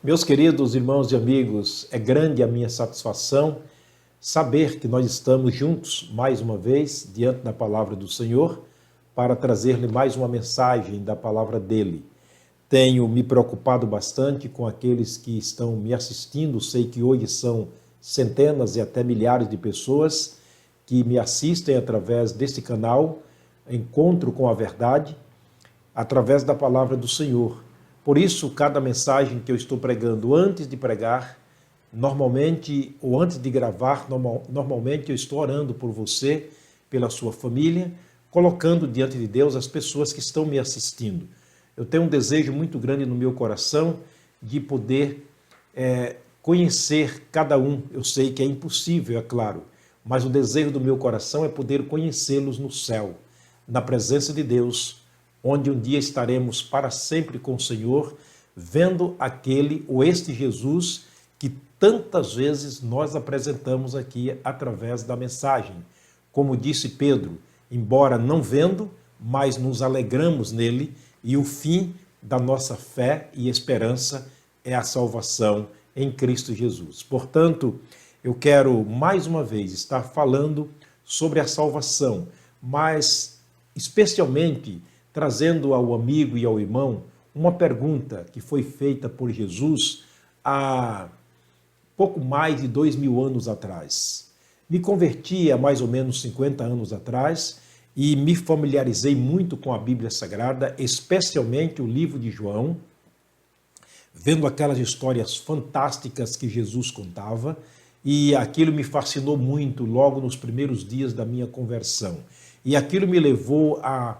Meus queridos irmãos e amigos, é grande a minha satisfação saber que nós estamos juntos mais uma vez diante da palavra do Senhor para trazer-lhe mais uma mensagem da palavra dele. Tenho me preocupado bastante com aqueles que estão me assistindo, sei que hoje são centenas e até milhares de pessoas que me assistem através deste canal, Encontro com a Verdade, através da palavra do Senhor. Por isso, cada mensagem que eu estou pregando antes de pregar, normalmente, ou antes de gravar, normalmente eu estou orando por você, pela sua família, colocando diante de Deus as pessoas que estão me assistindo. Eu tenho um desejo muito grande no meu coração de poder conhecer cada um. Eu sei que é impossível, é claro, mas o desejo do meu coração é poder conhecê-los no céu, na presença de Deus, onde um dia estaremos para sempre com o Senhor, vendo aquele ou este Jesus que tantas vezes nós apresentamos aqui através da mensagem. Como disse Pedro, embora não vendo, mas nos alegramos nele, e o fim da nossa fé e esperança é a salvação em Cristo Jesus. Portanto, eu quero mais uma vez estar falando sobre a salvação, mas especialmente trazendo ao amigo e ao irmão uma pergunta que foi feita por Jesus há pouco mais de 2000 anos atrás. Me converti há mais ou menos 50 anos atrás e me familiarizei muito com a Bíblia Sagrada, especialmente o livro de João, vendo aquelas histórias fantásticas que Jesus contava, e aquilo me fascinou muito logo nos primeiros dias da minha conversão. E aquilo me levou a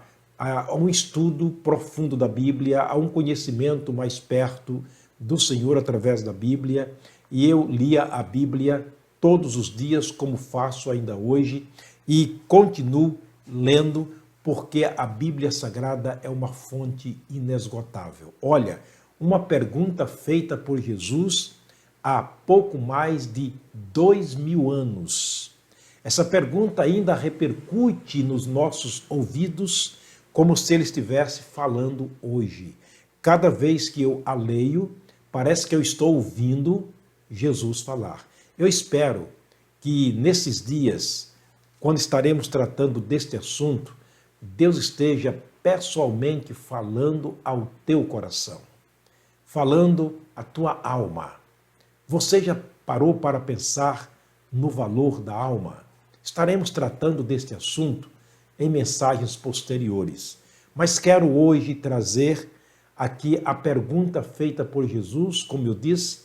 um estudo profundo da Bíblia, a um conhecimento mais perto do Senhor através da Bíblia, e eu lia a Bíblia todos os dias, como faço ainda hoje, e continuo lendo, porque a Bíblia Sagrada é uma fonte inesgotável. Olha, uma pergunta feita por Jesus há pouco mais de 2000 anos. Essa pergunta ainda repercute nos nossos ouvidos como se ele estivesse falando hoje. Cada vez que eu a leio, parece que eu estou ouvindo Jesus falar. Eu espero que nesses dias, quando estaremos tratando deste assunto, Deus esteja pessoalmente falando ao teu coração, falando à tua alma. Você já parou para pensar no valor da alma? Estaremos tratando deste assunto em mensagens posteriores. Mas quero hoje trazer aqui a pergunta feita por Jesus, como eu disse,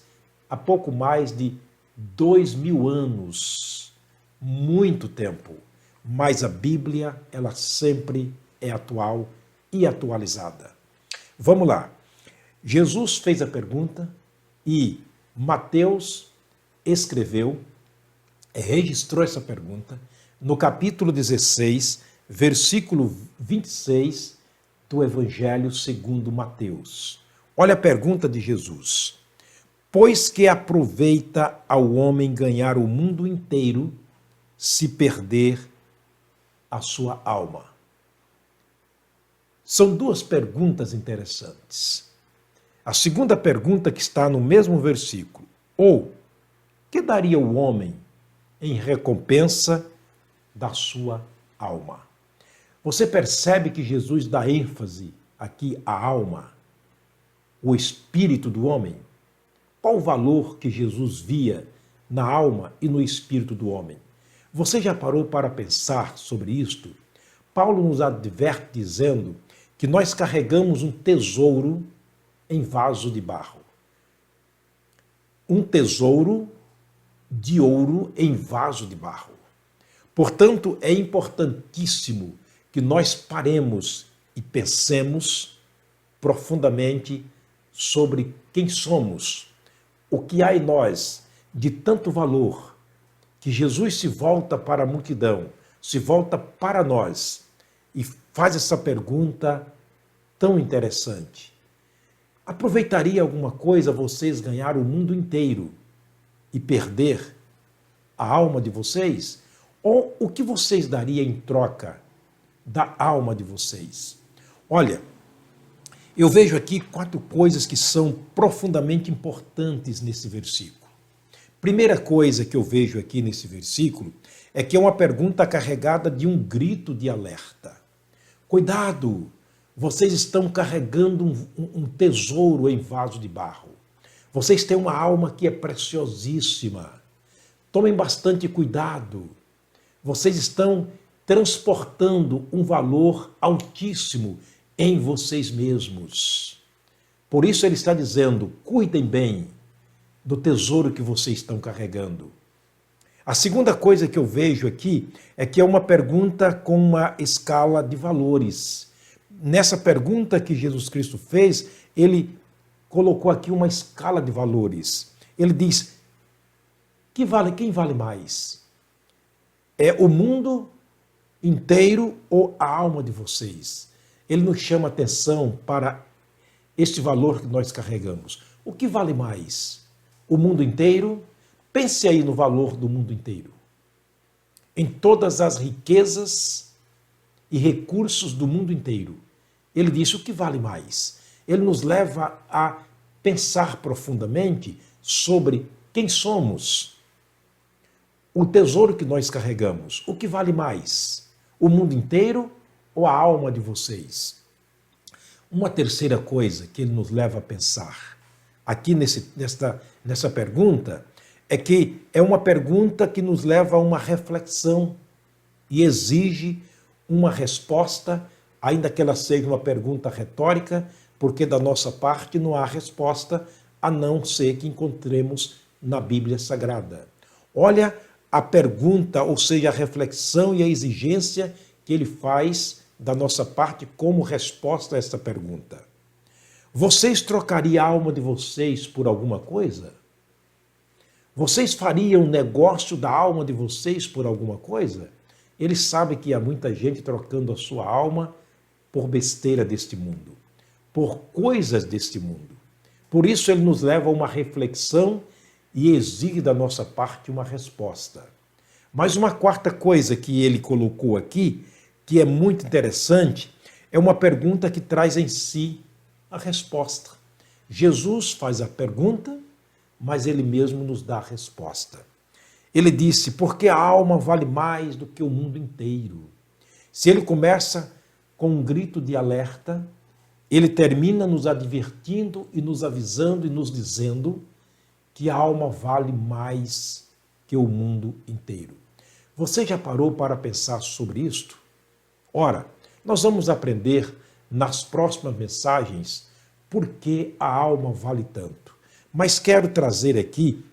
há pouco mais de 2000 anos. Muito tempo. Mas a Bíblia, ela sempre é atual e atualizada. Vamos lá. Jesus fez a pergunta e Mateus escreveu, registrou essa pergunta no capítulo 16, versículo 26 do Evangelho segundo Mateus. Olha a pergunta de Jesus. Pois que aproveita ao homem ganhar o mundo inteiro se perder a sua alma? São duas perguntas interessantes. A segunda pergunta que está no mesmo versículo. Ou, que daria o homem em recompensa da sua alma? Você percebe que Jesus dá ênfase aqui à alma, o espírito do homem? Qual o valor que Jesus via na alma e no espírito do homem? Você já parou para pensar sobre isto? Paulo nos adverte dizendo que nós carregamos um tesouro em vaso de barro. Um tesouro de ouro em vaso de barro. Portanto, é importantíssimo que nós paremos e pensemos profundamente sobre quem somos, o que há em nós de tanto valor, que Jesus se volta para a multidão, se volta para nós e faz essa pergunta tão interessante. Aproveitaria alguma coisa vocês ganhar o mundo inteiro e perder a alma de vocês? Ou o que vocês dariam em troca da alma de vocês? Olha, Eu vejo aqui 4 coisas que são profundamente importantes nesse versículo. Primeira coisa que eu vejo aqui nesse versículo é que é uma pergunta carregada de um grito de alerta. Cuidado, vocês estão carregando um tesouro em vaso de barro. Vocês têm uma alma que é preciosíssima. Tomem bastante cuidado. Vocês estão transportando um valor altíssimo em vocês mesmos. Por isso ele está dizendo, cuidem bem do tesouro que vocês estão carregando. A segunda coisa que eu vejo aqui é que é uma pergunta com uma escala de valores. Nessa pergunta que Jesus Cristo fez, ele colocou aqui uma escala de valores. Ele diz, quem vale mais? É o mundo inteiro ou a alma de vocês? Ele nos chama atenção para este valor que nós carregamos. O que vale mais? O mundo inteiro? Pense aí no valor do mundo inteiro. Em todas as riquezas e recursos do mundo inteiro. Ele diz o que vale mais. Ele nos leva a pensar profundamente sobre quem somos. O tesouro que nós carregamos. O que vale mais? O mundo inteiro ou a alma de vocês? Uma terceira coisa que ele nos leva a pensar aqui nessa pergunta é que é uma pergunta que nos leva a uma reflexão e exige uma resposta, ainda que ela seja uma pergunta retórica, porque da nossa parte não há resposta a não ser que encontremos na Bíblia Sagrada. Olha a pergunta, ou seja, a reflexão e a exigência que ele faz da nossa parte como resposta a esta pergunta. Vocês trocariam a alma de vocês por alguma coisa? Vocês fariam negócio da alma de vocês por alguma coisa? Ele sabe que há muita gente trocando a sua alma por besteira deste mundo, por coisas deste mundo. Por isso ele nos leva a uma reflexão e exige da nossa parte uma resposta. Mas uma quarta coisa que ele colocou aqui, que é muito interessante, é uma pergunta que traz em si a resposta. Jesus faz a pergunta, mas ele mesmo nos dá a resposta. Ele disse, porque a alma vale mais do que o mundo inteiro. Se ele começa com um grito de alerta, ele termina nos advertindo e nos avisando e nos dizendo que a alma vale mais que o mundo inteiro. Você já parou para pensar sobre isto? Ora, nós vamos aprender nas próximas mensagens por que a alma vale tanto. Mas quero trazer aqui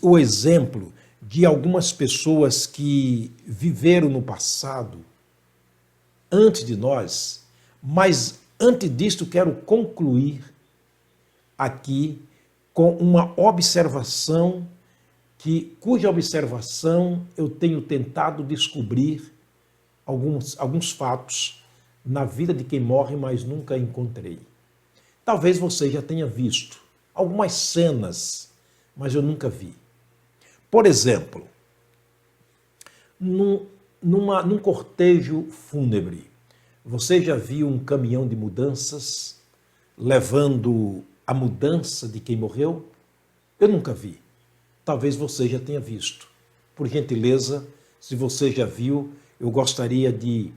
o exemplo de algumas pessoas que viveram no passado, antes de nós, mas antes disto quero concluir aqui com uma observação cuja observação eu tenho tentado descobrir alguns fatos na vida de quem morre, mas nunca encontrei. Talvez você já tenha visto algumas cenas, mas eu nunca vi. Por exemplo, num cortejo fúnebre, você já viu um caminhão de mudanças levando a mudança de quem morreu? Eu nunca vi. Talvez você já tenha visto. Por gentileza, se você já viu, eu gostaria de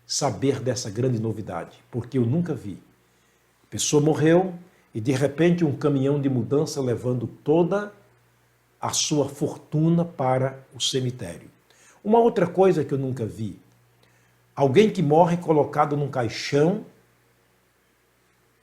saber dessa grande novidade, porque eu nunca vi. A pessoa morreu e de repente um caminhão de mudança levando toda a sua fortuna para o cemitério. Uma outra coisa que eu nunca vi, alguém que morre colocado num caixão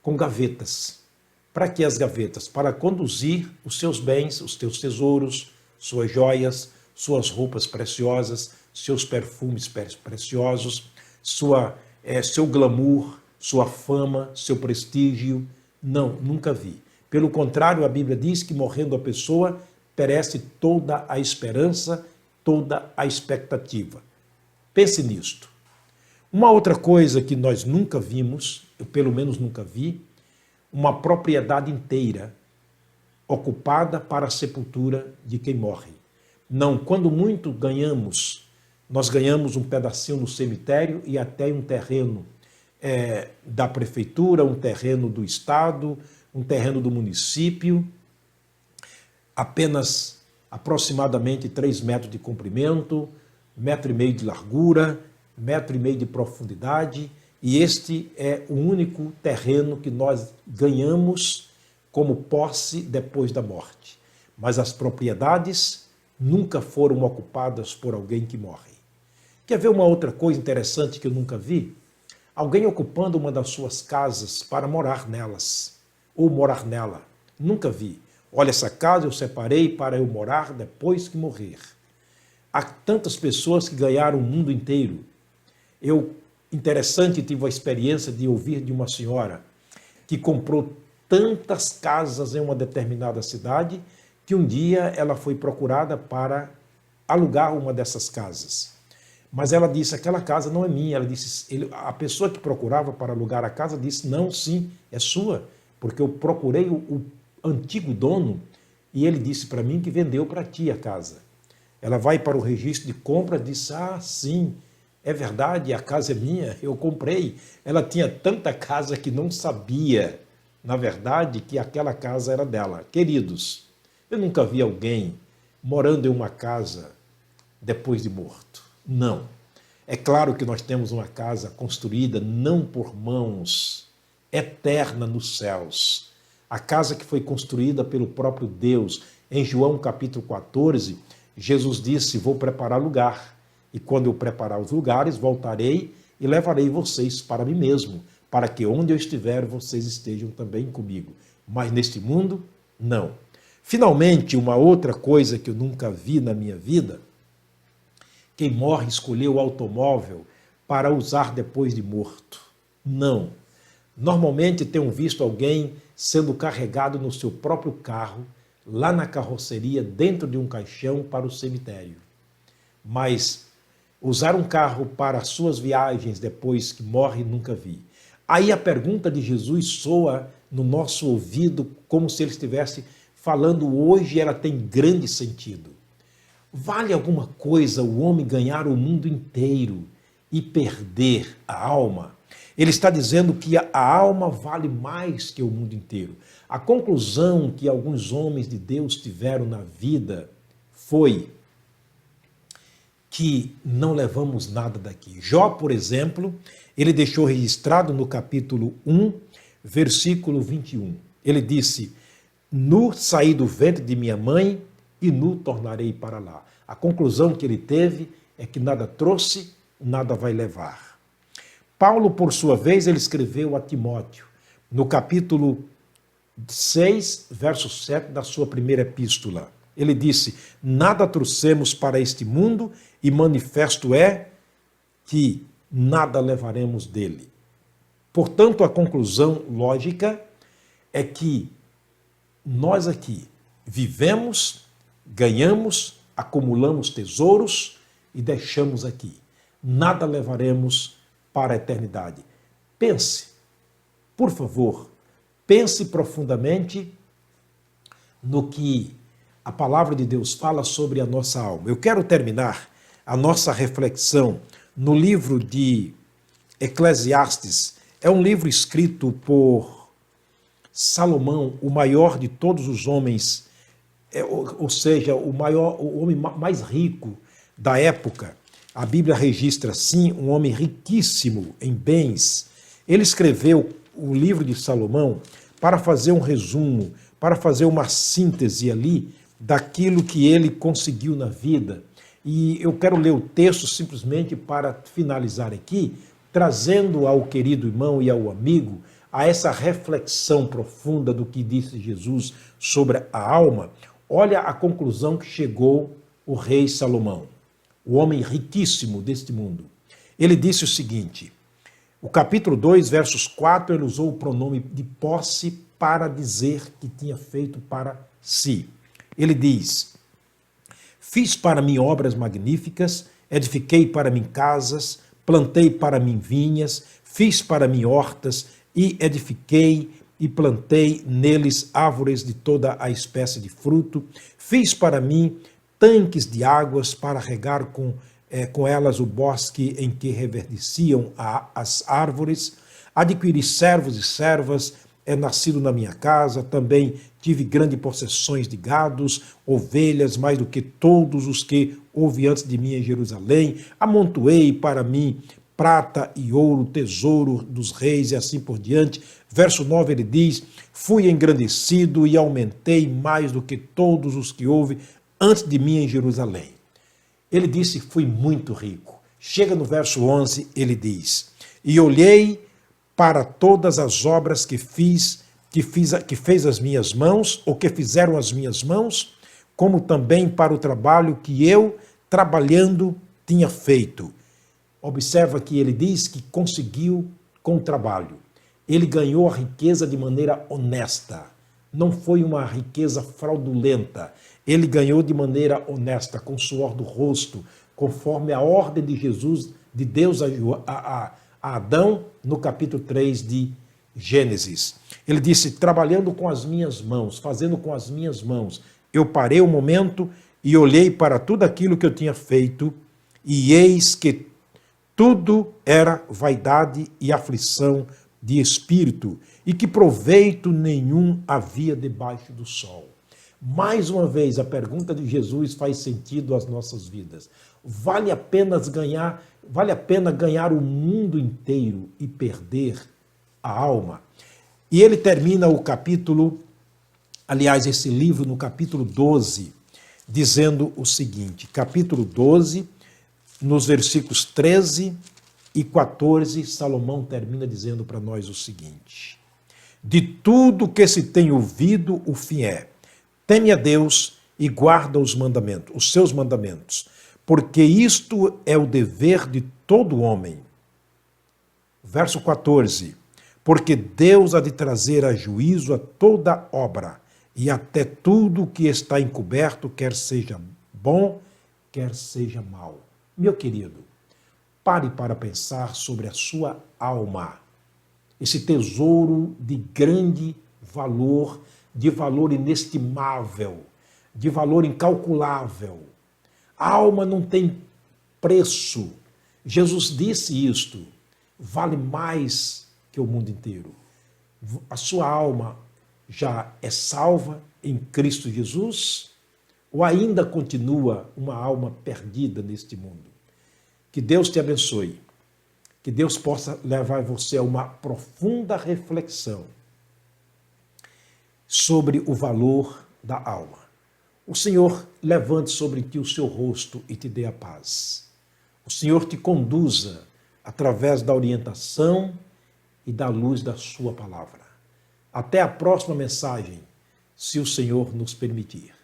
com gavetas. Para que as gavetas? Para conduzir os seus bens, os teus tesouros, suas joias, suas roupas preciosas, seus perfumes preciosos, seu glamour, sua fama, seu prestígio. Não, nunca vi. Pelo contrário, a Bíblia diz que morrendo a pessoa, perece toda a esperança, toda a expectativa. Pense nisto. Uma outra coisa que nós nunca vimos, eu pelo menos nunca vi, uma propriedade inteira ocupada para a sepultura de quem morre. Não, quando muito ganhamos, nós ganhamos um pedacinho no cemitério e até um terreno da prefeitura, um terreno do estado, um terreno do município, apenas aproximadamente 3 metros de comprimento, 1,5 metro de largura, 1,5 metro de profundidade, e este é o único terreno que nós ganhamos como posse depois da morte. Mas as propriedades nunca foram ocupadas por alguém que morre. Quer ver uma outra coisa interessante que eu nunca vi? Alguém ocupando uma das suas casas para morar nelas, ou morar nela. Nunca vi. Olha, essa casa eu separei para eu morar depois que morrer. Há tantas pessoas que ganharam o mundo inteiro. Interessante, tive a experiência de ouvir de uma senhora que comprou tantas casas em uma determinada cidade que um dia ela foi procurada para alugar uma dessas casas. Mas ela disse, aquela casa não é minha. Ela disse, a pessoa que procurava para alugar a casa disse, não, sim, é sua, porque eu procurei o antigo dono e ele disse para mim que vendeu para ti a casa. Ela vai para o registro de compra e diz, ah, sim, é verdade, a casa é minha, eu comprei. Ela tinha tanta casa que não sabia, na verdade, que aquela casa era dela. Queridos, eu nunca vi alguém morando em uma casa depois de morto. Não. É claro que nós temos uma casa construída não por mãos, eterna nos céus. A casa que foi construída pelo próprio Deus. Em João capítulo 14, Jesus disse, vou preparar lugar. E quando eu preparar os lugares, voltarei e levarei vocês para mim mesmo, para que onde eu estiver, vocês estejam também comigo. Mas neste mundo, não. Finalmente, uma outra coisa que eu nunca vi na minha vida, quem morre escolheu o automóvel para usar depois de morto. Não. Normalmente tenho visto alguém sendo carregado no seu próprio carro, lá na carroceria, dentro de um caixão para o cemitério. Mas usar um carro para suas viagens depois que morre, nunca vi. Aí a pergunta de Jesus soa no nosso ouvido como se ele estivesse falando hoje, ela tem grande sentido. Vale alguma coisa o homem ganhar o mundo inteiro e perder a alma? Ele está dizendo que a alma vale mais que o mundo inteiro. A conclusão que alguns homens de Deus tiveram na vida foi que não levamos nada daqui. Jó, por exemplo, ele deixou registrado no capítulo 1, versículo 21. Ele disse, nu saí do ventre de minha mãe e nu tornarei para lá. A conclusão que ele teve é que nada trouxe, nada vai levar. Paulo, por sua vez, ele escreveu a Timóteo, no capítulo 6, verso 7 da sua primeira epístola. Ele disse, nada trouxemos para este mundo e manifesto é que nada levaremos dele. Portanto, a conclusão lógica é que nós aqui vivemos, ganhamos, acumulamos tesouros e deixamos aqui. Nada levaremos para a eternidade. Pense, por favor, pense profundamente no que a palavra de Deus fala sobre a nossa alma. Eu quero terminar a nossa reflexão no livro de Eclesiastes. É um livro escrito por Salomão, o maior de todos os homens, ou seja, o homem mais rico da época. A Bíblia registra, sim, um homem riquíssimo em bens. Ele escreveu o livro de Salomão para fazer um resumo, para fazer uma síntese ali daquilo que ele conseguiu na vida. E eu quero ler o texto simplesmente para finalizar aqui, trazendo ao querido irmão e ao amigo a essa reflexão profunda do que disse Jesus sobre a alma. Olha a conclusão que chegou o rei Salomão, o homem riquíssimo deste mundo. Ele disse o seguinte, o capítulo 2, versos 4, ele usou o pronome de posse para dizer que tinha feito para si. Ele diz, fiz para mim obras magníficas, edifiquei para mim casas, plantei para mim vinhas, fiz para mim hortas e edifiquei e plantei neles árvores de toda a espécie de fruto, fiz para mim tanques de águas para regar com elas o bosque em que reverdeciam as árvores, adquiri servos e servas, nascido na minha casa, também tive grandes possessões de gados, ovelhas, mais do que todos os que houve antes de mim em Jerusalém. Amontoei para mim prata e ouro, tesouro dos reis e assim por diante. Verso 9 ele diz, fui engrandecido e aumentei mais do que todos os que houve antes de mim em Jerusalém. Ele disse, fui muito rico. Chega no verso 11, ele diz, e olhei para todas as obras que fez as minhas mãos, ou que fizeram as minhas mãos, como também para o trabalho que eu, trabalhando, tinha feito. Observa que ele diz que conseguiu com o trabalho. Ele ganhou a riqueza de maneira honesta. Não foi uma riqueza fraudulenta. Ele ganhou de maneira honesta, com o suor do rosto, conforme a ordem de Jesus, de Deus a Adão, no capítulo 3 de Gênesis. Ele disse, trabalhando com as minhas mãos, fazendo com as minhas mãos. Eu parei um momento e olhei para tudo aquilo que eu tinha feito, e eis que tudo era vaidade e aflição de espírito, e que proveito nenhum havia debaixo do sol. Mais uma vez, a pergunta de Jesus faz sentido às nossas vidas. Vale a pena ganhar o mundo inteiro e perder a alma? E ele termina o capítulo, aliás, esse livro no capítulo 12, dizendo o seguinte, capítulo 12, nos versículos 13 e 14, Salomão termina dizendo para nós o seguinte, de tudo que se tem ouvido, o fim é, teme a Deus e guarda os mandamentos, os seus mandamentos, porque isto é o dever de todo homem. Verso 14, porque Deus há de trazer a juízo a toda obra, e até tudo que está encoberto, quer seja bom, quer seja mal. Meu querido, pare para pensar sobre a sua alma, esse tesouro de grande valor, de valor inestimável, de valor incalculável. A alma não tem preço. Jesus disse isto, vale mais que o mundo inteiro. A sua alma já é salva em Cristo Jesus ou ainda continua uma alma perdida neste mundo? Que Deus te abençoe, que Deus possa levar você a uma profunda reflexão sobre o valor da alma. O Senhor levante sobre ti o seu rosto e te dê a paz. O Senhor te conduza através da orientação e da luz da sua palavra. Até a próxima mensagem, se o Senhor nos permitir.